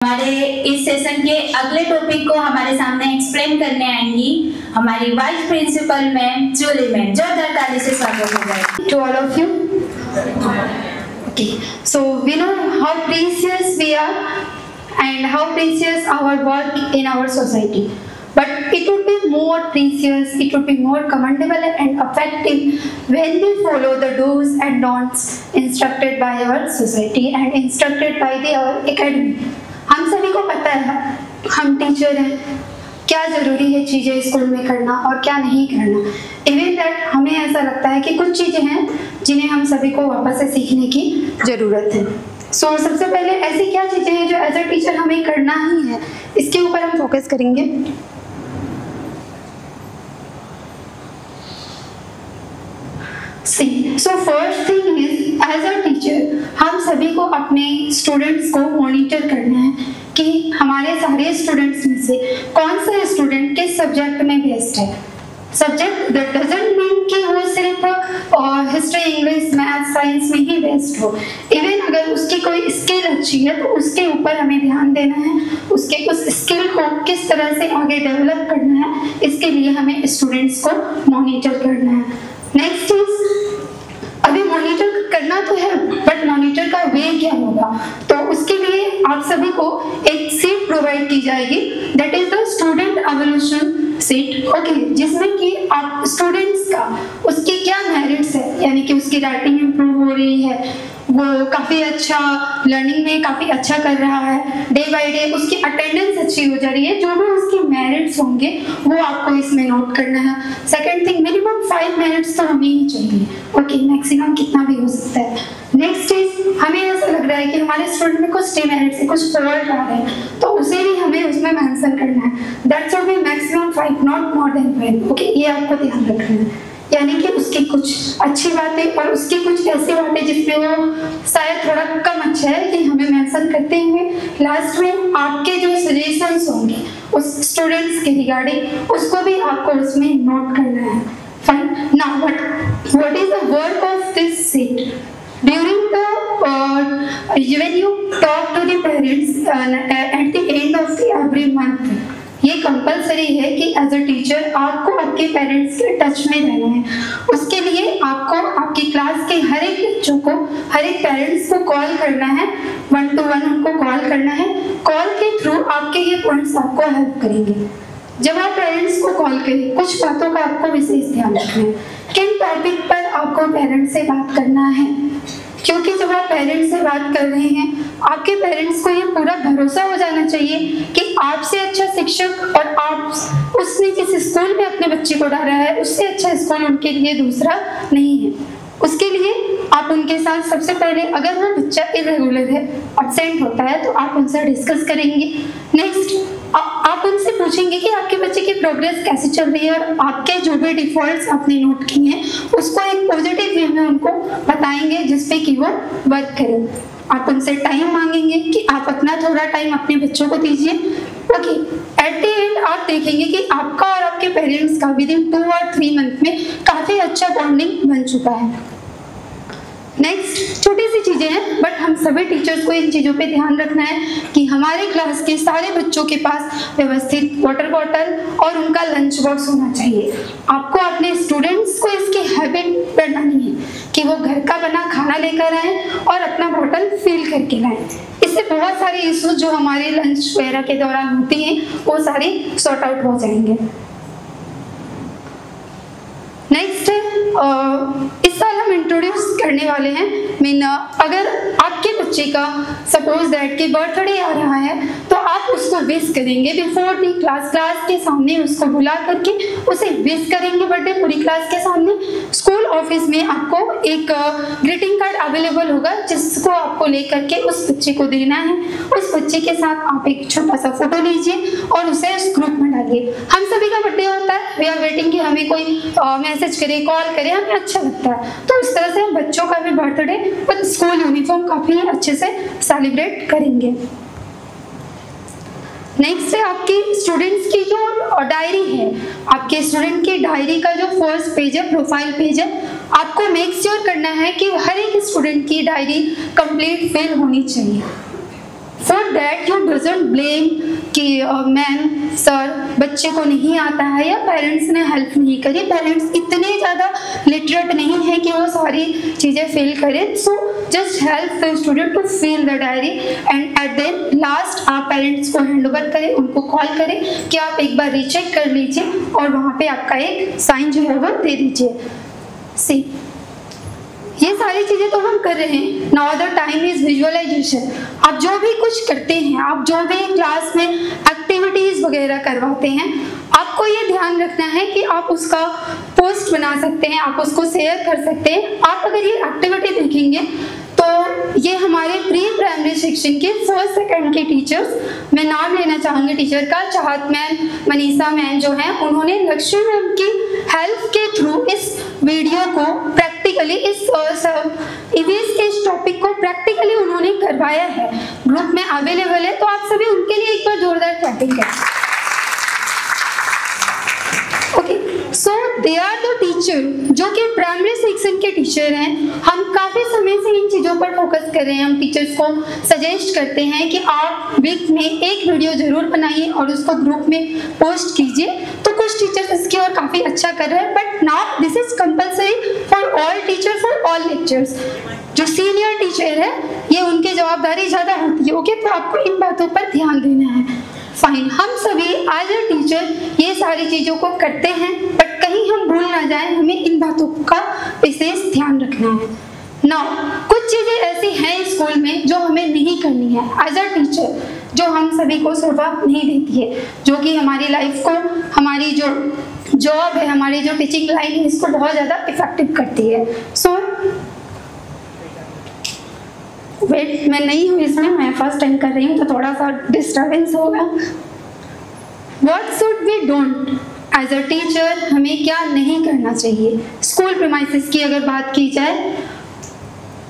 हमारे इस सेशन के अगले टॉपिक को हमारे सामने एक्सप्लेन करने आएंगी हमारी vice principal ma'am Julie ma'am. जोरदार ताली से स्वागत होगा। To all of you. Okay, so we know how precious we are and how precious our work in our society. But it would be more precious, it would be more commendable and effective when we follow the do's and don'ts instructed by our society and instructed by our academy. हम सभी को पता है, हम teacher हैं, क्या ज़रूरी है चीज़ें स्कूल में करना और क्या नहीं करना। इवन दैट हमें ऐसा लगता है कि कुछ चीज़ें हैं जिन्हें हम सभी को वापस से सीखने की ज़रूरत है। सो सबसे पहले ऐसी क्या चीज़ें हैं जो एज अ टीचर हमें करना ही है, इसके ऊपर हम फोकस करेंगे। So first thing is as a teacher हम सभी को अपने स्टूडेंट्स को मॉनिटर करना है कि हमारे सारे स्टूडेंट्स में से कौन सा स्टूडेंट किस सब्जेक्ट में बेस्ट है। सब्जेक्ट दैट डजंट मीन कि वो सिर्फ हिस्ट्री, इंग्लिश, मैथ, साइंस में ही बेस्ट हो। इवन अगर उसकी कोई स्किल अच्छी है तो उसके ऊपर हमें ध्यान देना है, उसके उस स्किल को किस तरह से आगे डेवलप करना है, इसके लिए हमें स्टूडेंट्स को मॉनिटर करना है। नेक्स्ट इज, अभी मॉनिटर करना तो है बट मॉनिटर का वे क्या होगा, तो उसके लिए आप सभी को एक सीट प्रोवाइड की जाएगी, that is the student evolution seat. Okay, जिसमें कि आप स्टूडेंट्स का उसके क्या मेरिट्स है, यानी कि उसकी राइटिंग इंप्रूव हो रही है, वो काफ़ी अच्छा लर्निंग में काफ़ी अच्छा कर रहा है, डे बाय डे उसकी अटेंडेंस अच्छी हो जा रही है, जो भी उसके मेरिट्स होंगे वो आपको इसमें नोट करना है। सेकंड थिंग, मिनिमम 5 मेरिट्स तो हमें ही चाहिए। ओके, मैक्सिमम कितना भी हो सकता है। नेक्स्ट इज, हमें ऐसा लग रहा है कि हमारे स्टूडेंट में कुछ डिमेरिट्स है, कुछ फॉल्ट आ रहे हैं, तो उसे भी हमें उसमें मेंशन करना है। That's why maximum 5, not more than 5। Okay, ये आपको ध्यान रखना है, यानी कि उसकी कुछ अच्छी बातें और उसकी कुछ ऐसी बातें जिसमें वो शायद थोड़ा कम अच्छा है कि हमें मेंशन करते हुए लास्ट में आपके जो सजेशंस होंगे उस स्टूडेंट्स के रिगार्डिंग उसको भी आपको उसमें नोट करना है। Fine, now what is the work of this seat during the when you talk to the parents at the end of the every month, ये कंपलसरी है कि एज अ टीचर आपको आपके पेरेंट्स के टच में रहना है। उसके लिए आपको आपकी क्लास के हर एक बच्चों को, हर एक पेरेंट्स को कॉल करना है, 1 to 1 उनको कॉल करना है। कॉल के थ्रू आपके ये पॉइंट्स आपको हेल्प करेंगे। जब आप पेरेंट्स को कॉल करें, कुछ बातों का आपको विशेष ध्यान रखना है। किन टॉपिक पर आपको पेरेंट्स से बात करना है, क्योंकि जब आप पेरेंट्स से बात कर रहे हैं आपके पेरेंट्स को ये पूरा भरोसा हो जाना चाहिए कि आपसे अच्छा शिक्षक और आप उसने जिस स्कूल में अपने बच्चे को डाला है उससे अच्छा स्कूल उनके लिए दूसरा नहीं है। उसके लिए आप उनके साथ सबसे पहले, अगर वो बच्चा इरेगुलर है, एब्सेंट होता है, तो आप उनसे डिस्कस करेंगे। नेक्स्ट, आप उनसे पूछेंगे कि आपके बच्चे की प्रोग्रेस कैसे चल रही है और आपके जो भी डिफॉल्ट्स आपने नोट किए हैं उसको एक पॉजिटिव वे में उनको बताएंगे जिसपे कि वो वर्क करें। आप उनसे टाइम मांगेंगे कि आप अपना थोड़ा टाइम अपने बच्चों को दीजिए। ओके, एट द एंड आप देखेंगे कि आपका और आपके पेरेंट्स का विदिन 2 और 3 मंथ में काफ़ी अच्छा बॉन्डिंग बन चुका है। नेक्स्ट, छोटी सी चीज़ें हैं बट हम सभी टीचर्स को इन चीज़ों पे ध्यान रखना है कि हमारे क्लास के सारे बच्चों के पास व्यवस्थित वाटर बॉटल और उनका लंच बॉक्स होना चाहिए। आपको अपने स्टूडेंट्स को इसकी हैबिट बनानी है कि वो घर का बना खाना लेकर आएँ और अपना बॉटल फिल करके लाएँ। इससे बहुत सारे इश्यूज जो हमारे लंच वगैरह के दौरान होती हैं वो सारे सॉर्ट आउट हो जाएंगे। नेक्स्ट, इस साल हम इंट्रोड्यूस करने वाले हैं अगर आपके बच्चे का सपोज दैट कि बर्थडे आ रहा है तो आप उसको विश करेंगे बिफोर दी क्लास के सामने उसको बुला करके उसे विश करेंगे बर्थडे पूरी क्लास के सामने। स्कूल ऑफिस में आपको एक ग्रीटिंग कार्ड अवेलेबल होगा जिसको आपको लेकर के उस बच्चे को देना है। उस बच्चे के साथ आप एक छोटा सा फोटो लीजिए और उसे उस ग्रुप में डालिए। हम सभी का बर्थडे होता है, वी आर वेटिंग कि हमें कोई मैसेज करे, कॉल करे, हमें अच्छा लगता है, तो उस तरह से हम बच्चों का भी बर्थडे विद स्कूल यूनिफॉर्म काफी अच्छे से सेलिब्रेट करेंगे। नेक्स्ट है आपकी स्टूडेंट्स की जो डायरी है, आपके स्टूडेंट की डायरी का जो फर्स्ट पेज है, प्रोफाइल पेज है, आपको मेक श्योर करना है कि हर एक स्टूडेंट की डायरी कंप्लीट फिल होनी चाहिए। 4 not that you doesn't blame कि मैम सर बच्चे को नहीं आता है या पेरेंट्स ने हेल्प नहीं करी। पेरेंट्स इतने ज़्यादा लिटरेट नहीं है कि वो सारी चीज़ें फिल करें। So just help the student to fill the diary and at then last आप पेरेंट्स को हैंड ओवर करें, उनको कॉल करें कि आप एक बार रीचेक कर लीजिए और वहाँ पे आपका एक साइन जो है वो दे दीजिए। सी ये सारी चीजें तो हम कर रहे हैं। Now the time is visualization. आप जो भी कुछ करते हैं, आप जो भी क्लास में एक्टिविटीज वगैरह करवाते हैं, आपको ये ध्यान रखना है कि आप उसका पोस्ट बना सकते हैं, आप उसको शेयर कर सकते हैं। आप अगर ये एक्टिविटी देखेंगे तो ये हमारे प्री प्राइमरी सेक्शन के 1st 2nd के टीचर्स, मैं नाम लेना चाहूँगी टीचर का, चाहत मैम, मनीषा मैम जो हैं, उन्होंने लक्ष्मी मैम की हेल्प के थ्रू इस वीडियो को प्रैक्टिकली इस टॉपिक को प्रैक्टिकली उन्होंने करवाया है। ग्रुप में अवेलेबल है, तो आप सभी उनके लिए एक बार जोरदार क्लैपिंग करें। Okay, so they are the teacher जो कि प्राइमरी सेक्शन के टीचर हैं। हम काफ़ी समय से इन चीज़ों पर फोकस कर रहे हैं। हम टीचर्स को सजेस्ट करते हैं कि आप वीक में एक वीडियो जरूर बनाइए और उसको ग्रुप में पोस्ट कीजिए। तो कुछ टीचर्स इसकी और काफ़ी अच्छा कर रहे हैं, but now this is compulsory for all teacher, for all lectures. जो सीनियर टीचर है ये उनकी जवाबदारी ज़्यादा होती है। ओके, तो आपको इन बातों पर ध्यान देना है। फाइन, हम सभी एज अ टीचर ये सारी चीज़ों को करते हैं, बट कहीं हम भूल ना जाएं, हमें इन बातों का विशेष ध्यान रखना है। नाउ कुछ चीज़ें ऐसी हैं स्कूल में जो हमें नहीं करनी है एज अ टीचर, जो हम सभी को शोभा नहीं देती है, जो कि हमारी लाइफ को, हमारी जो जॉब है, हमारी जो टीचिंग लाइन है, इसको बहुत ज़्यादा इफेक्टिव करती है। सो वेट, मैं नहीं हूँ इसमें, मैं फर्स्ट टाइम कर रही हूँ तो थोड़ा सा डिस्टर्बेंस होगा। What should we don't? As a teacher हमें क्या नहीं करना चाहिए? स्कूल प्रीमाइसेस की अगर बात की जाए,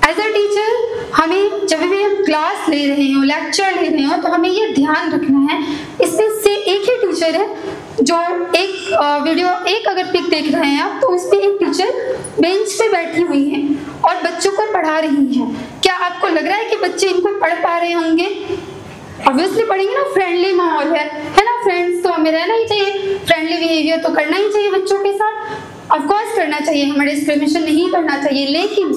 एज अ टीचर हमें जब भी हम क्लास ले रहे हो, लेक्चर ले रहे हो, तो हमें ये ध्यान रखना है। इसमें से एक ही टीचर है जो एक वीडियो, एक अगर पिक देख रहे हैं आप, तो उसमें एक टीचर बेंच पे बैठी हुई है और बच्चों को पढ़ा रही है। क्या आपको लग रहा है कि बच्चे इनको पढ़ पा रहे होंगे? ऑब्वियसली पढ़ेंगे ना, फ्रेंडली माहौल है ना, फ्रेंड्स तो हमें रहना ही चाहिए, फ्रेंडली बिहेवियर तो करना ही चाहिए बच्चों के साथ। ऑफ कोर्स करना चाहिए, हमें डिस्क्रिमिनेशन नहीं करना चाहिए। लेकिन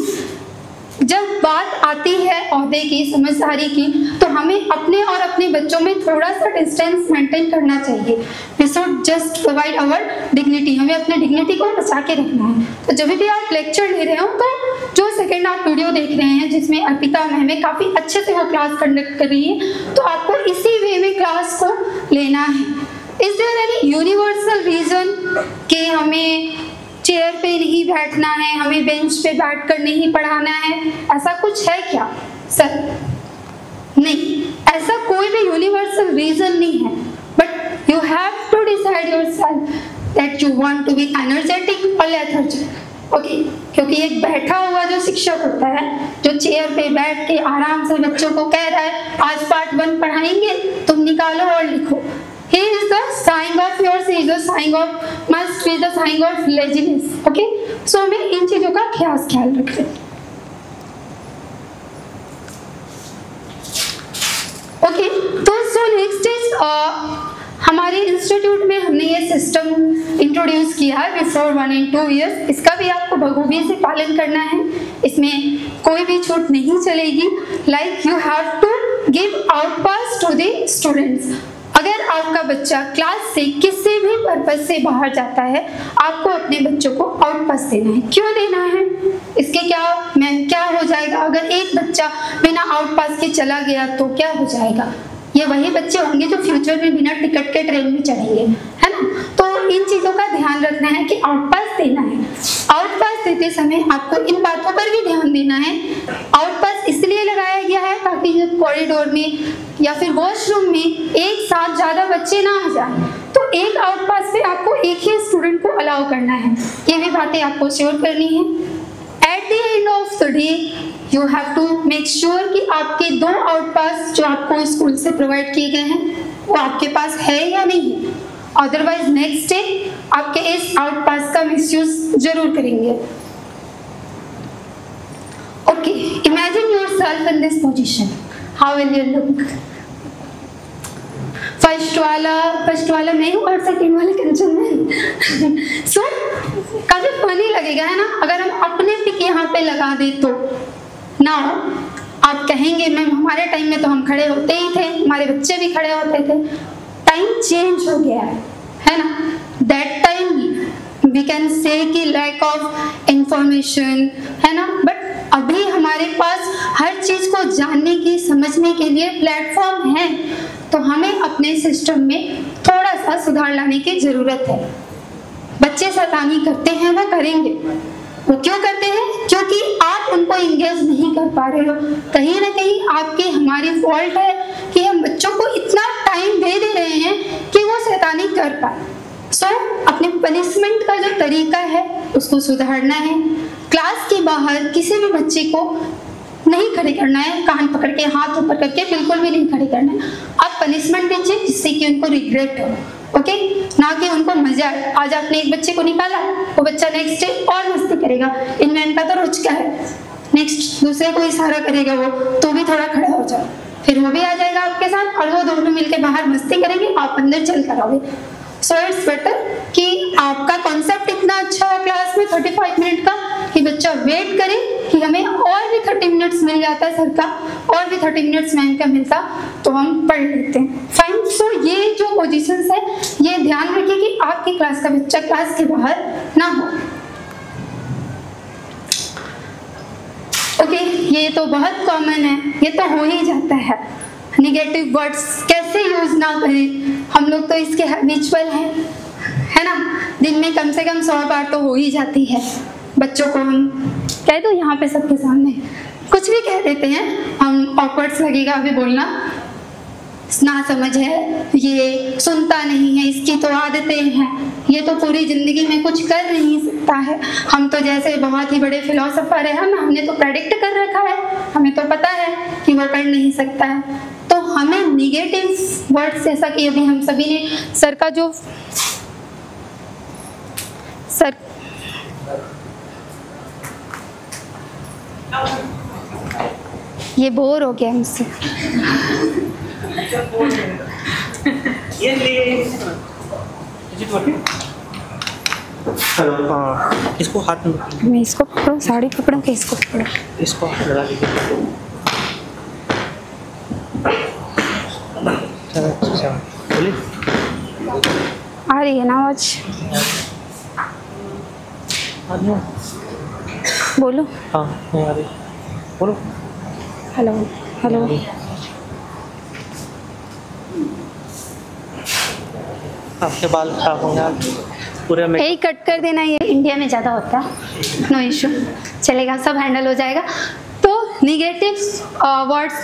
जब बात आती है ओहदे की, समझदारी की, तो हमें अपने और अपने बच्चों में थोड़ा सा डिस्टेंस मेंटेन करना चाहिए। We should just provide our dignity, हमें अपने डिग्निटी को बचा के रखना है। तो जब भी आप लेक्चर ले रहे हो, तो जो सेकंड आप वीडियो देख रहे हैं जिसमें अर्पिता मैम काफ़ी अच्छे से वो क्लास कंडक्ट कर रही है, तो आपको इसी वे में क्लास को लेना है। Is there any universal reason कि हमें चेयर पे नहीं बैठना है, हमें बेंच पे बैठकर नहीं पढ़ाना है? ऐसा कुछ है क्या सर? नहीं, ऐसा कोई भी यूनिवर्सल रीजन नहीं है। But you have to decide yourself that you want to be energetic और लेथर्जिक। ओके, क्योंकि एक बैठा हुआ जो शिक्षक होता है, जो चेयर पे बैठ के आराम से बच्चों को कह रहा है आज पार्ट 1 पढ़ाएंगे, तुम निकालो और लिखो, he is the sign of yours, he is the sign of, must be the sign of laziness. Okay, so हमें इन चीजों का खास ख्याल रखें। ओके, तो सो नेक्स्ट इज हमारे इंस्टीट्यूट में हमने ये सिस्टम इंट्रोड्यूस किया है बिफोर 1 and 2 years। इसका भी आपको बखूबी से पालन करना है, इसमें कोई भी छूट नहीं चलेगी। Like you have to give out pass to the students. अगर आपका बच्चा क्लास से किसी भी पर्पज से बाहर जाता है, आपको अपने बच्चों को आउट पास देना है। क्यों देना है? इसके क्या हो जाएगा अगर एक बच्चा बिना आउट पास के चला गया तो क्या हो जाएगा? ये वही बच्चे होंगे जो फ्यूचर में बिना टिकट के ट्रेन में चढ़ेंगे, है ना? तो इन चीज़ों का ध्यान रखना है कि आउट पास देना है। आउट पास देते समय आपको इन बातों पर भी ध्यान देना है। आउट पास इसलिए लगाया गया है ताकि जब कॉरिडोर में या फिर वॉशरूम में एक साथ ज़्यादा बच्चे ना आ जाए, तो एक आउट पास पे आपको एक ही स्टूडेंट को अलाउ करना है। ये भी बातें आपको श्योर करनी है। At the end of the day you have to make sure कि आपके 2 आउट पास जो आपको स्कूल से प्रोवाइड किए गए हैं वो आपके पास है या नहीं है। अदरवाइज नेक्स्ट डे आपके इस आउट पास का मिसयूज जरूर करेंगे। Okay, imagine yourself in this position, how will you look? First वाला मैं हूँ और सेकंड वाला कंचन में। सो काफी फनी लगेगा, है ना, अगर हम अपने पिक यहाँ पे लगा दे तो। ना आप कहेंगे मैम हमारे टाइम में तो हम खड़े होते ही थे, हमारे बच्चे भी खड़े होते थे। टाइम चेंज हो गया है ना। That time we can say कि लैक ऑफ इंफॉर्मेशन, है ना, बट अभी हमारे पास हर चीज को जानने की समझने के लिए प्लेटफॉर्म है। तो हमें अपने सिस्टम में थोड़ा सा सुधार लाने की जरूरत है। बच्चे शैतानी करते हैं, वो करेंगे। वो क्यों करते हैं? क्योंकि आप उनको इंगेज नहीं कर पा रहे हो। कहीं ना कहीं आपकी हमारी फॉल्ट है कि हम बच्चों को इतना टाइम दे रहे हैं कि वो शैतानी कर पाए। सो अपने पनिशमेंट का जो तरीका है उसको सुधारना है। क्लास के बाहर किसी भी बच्चे को नहीं खड़े करना है, कान पकड़ के हाथ ऊपर करके बिल्कुल भी नहीं खड़े करना है। आप पनिशमेंट दीजिए जिससे कि उनको रिग्रेट हो, ओके, ना कि उनको मजा आए। आज आपने एक बच्चे को निकाला, वो बच्चा नेक्स्ट डे और मस्ती करेगा, इनमें का तो रोज का है। नेक्स्ट दूसरे को इशारा करेगा वो, तो भी थोड़ा खड़ा हो जाओ, फिर वो भी आ जाएगा आपके साथ और वो दोनों मिलकर बाहर मस्ती करेंगे, आप अंदर चल कर आओगे। सो इट्स बेटर कि आपका कॉन्सेप्ट इतना अच्छा है क्लास में 35 मिनट का कि बच्चा वेट करे कि हमें और भी 30 मिनट्स मिल जाता है सर का, और भी 30 मिनट्स मैम का मिलता तो हम पढ़ लेते हैं। फाइन। सो ये जो पोजीशंस है ये ध्यान रखिए कि आपकी क्लास का बच्चा क्लास के बाहर ना हो। ओके, ये तो बहुत कॉमन है, ये तो हो ही जाता है। निगेटिव वर्ड्स कैसे यूज ना करें, हम लोग तो इसके हैबिचुअल हैं, है ना। दिन में कम से कम 100 बार तो हो ही जाती है। बच्चों को हम कह दो यहाँ पे सबके सामने कुछ भी कह देते हैं, हम ऑकवर्ड्स लगेगा अभी बोलना, ना समझ है, ये सुनता नहीं है, इसकी तो आदतें हैं, ये तो पूरी जिंदगी में कुछ कर नहीं सकता है। हम तो जैसे बहुत ही बड़े फिलोसोफर है, हमने तो प्रेडिक्ट कर रखा है, हमें तो पता है कि वो कर नहीं सकता है। तो हमें निगेटिव वर्ड्स, जैसा कि अभी हम सभी ने सर का जो सर ये बोर हो गया मुझसे। इसको हाथ में, मैं इसको पकड़ूं, साड़ी पकड़ूं कि इसको पकड़ूं? इसको हाथ लगा लीजिए। बोलिए, आ रही है ना आवाज? बोलो। हाँ नहीं आ रही, बोलो। Hello hello. आपके बाल खराब होंगे आज पूरे में। यही कट कर देना, ये इंडिया में ज़्यादा होता है, नो इशू, चलेगा, सब हैंडल हो जाएगा। तो निगेटिव वर्ड्स,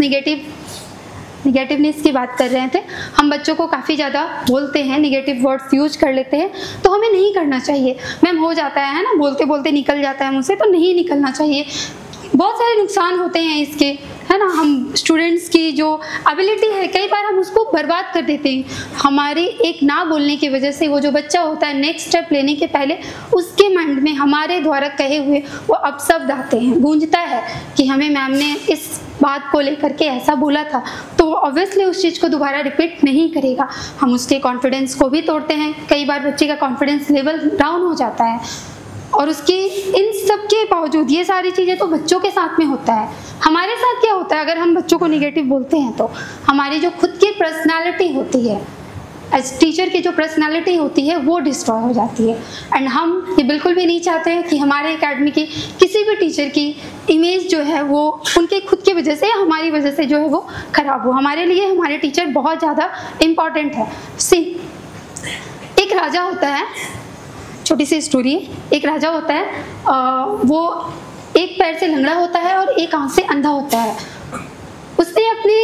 निगेटिवनेस की बात कर रहे थे हम। बच्चों को काफ़ी ज़्यादा बोलते हैं, निगेटिव वर्ड्स यूज कर लेते हैं, तो हमें नहीं करना चाहिए। मैम हो जाता है ना, बोलते बोलते निकल जाता है मुझसे, तो नहीं निकलना चाहिए। बहुत सारे नुकसान होते हैं इसके, है ना। हम स्टूडेंट्स की जो एबिलिटी है कई बार हम उसको बर्बाद कर देते हैं। हमारे एक ना बोलने की वजह से वो जो बच्चा होता है नेक्स्ट स्टेप लेने के पहले उसके माइंड में हमारे द्वारा कहे हुए वो अपशब्द आते हैं, गूंजता है कि हमें मैम ने इस बात को लेकर के ऐसा बोला था, तो ऑब्वियसली उस चीज़ को दोबारा रिपीट नहीं करेगा। हम उसके कॉन्फिडेंस को भी तोड़ते हैं। कई बार बच्चे का कॉन्फिडेंस लेवल डाउन हो जाता है, और उसकी इन सब के बावजूद ये सारी चीज़ें तो बच्चों के साथ में होता है। हमारे साथ क्या होता है अगर हम बच्चों को निगेटिव बोलते हैं तो हमारी जो खुद की पर्सनालिटी होती है, एज टीचर की जो पर्सनालिटी होती है वो डिस्ट्रॉय हो जाती है। एंड हम ये बिल्कुल भी नहीं चाहते हैं कि हमारे एकेडमी की किसी भी टीचर की इमेज जो है वो उनके खुद की वजह से या हमारी वजह से जो है वो खराब हो। हमारे लिए हमारे टीचर बहुत ज़्यादा इम्पॉर्टेंट है। एक राजा होता है, छोटी सी स्टोरी है। एक राजा होता है, वो एक पैर से लंगड़ा होता है और एक आंख से अंधा होता है। उसने अपनी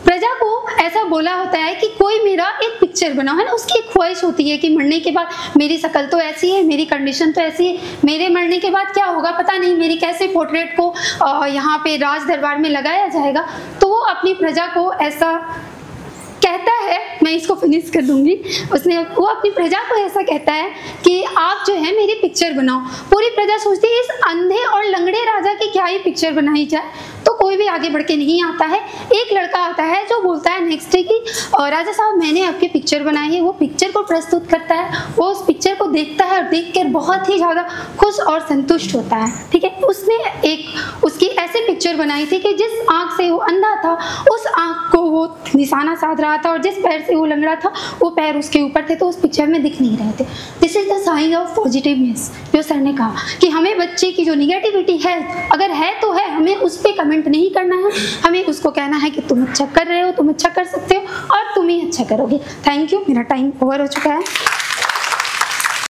प्रजा को ऐसा बोला होता है कि कोई मेरा एक पिक्चर बनाओ, है ना। उसकी एक ख्वाहिश होती है कि मरने के बाद मेरी शक्ल तो ऐसी है, मेरी कंडीशन तो ऐसी है, मेरे मरने के बाद क्या होगा पता नहीं, मेरी कैसे पोर्ट्रेट को यहाँ पे राज दरबार में लगाया जाएगा। तो वो अपनी प्रजा को ऐसा कहता है, मैं इसको फिनिश कर दूंगी। वो अपनी प्रजा को ऐसा कहता है कि आप जो है मेरी पिक्चर बनाओ। पूरी प्रजा सोचती है इस अंधे और लंगड़े राजा की क्या ही पिक्चर बनाई जाए। तो कोई भी आगे बढ़ के नहीं आता है। एक लड़का आता है जो बोलता है नेक्स्ट डे कि राजा साहब मैंने आपकी पिक्चर बनाई है। वो पिक्चर को प्रस्तुत करता है, वो उस पिक्चर को देखता है और देखकर बहुत ही ज़्यादा खुश और संतुष्ट होता है। ठीक है, उसने एक उसकी ऐसी पिक्चर बनाई थी कि जिस आँख से वो अंधा था उस आँख को वो निशाना साध रहा था, और जिस पैर से वो लंगड़ा था वो पैर उसके ऊपर थे, तो उस पिक्चर में दिख नहीं रहे थे। This is the sign of positiveness. जो सर ने कहा कि हमें बच्चे की जो निगेटिविटी है, अगर है तो है, हमें उस पर कमेंट नहीं करना है, हमें उसको कहना है कि तुम अच्छा कर रहे हो, तुम अच्छा कर सकते हो और तुम ही अच्छा करोगे। थैंक यू, मेरा टाइम ओवर हो चुका है।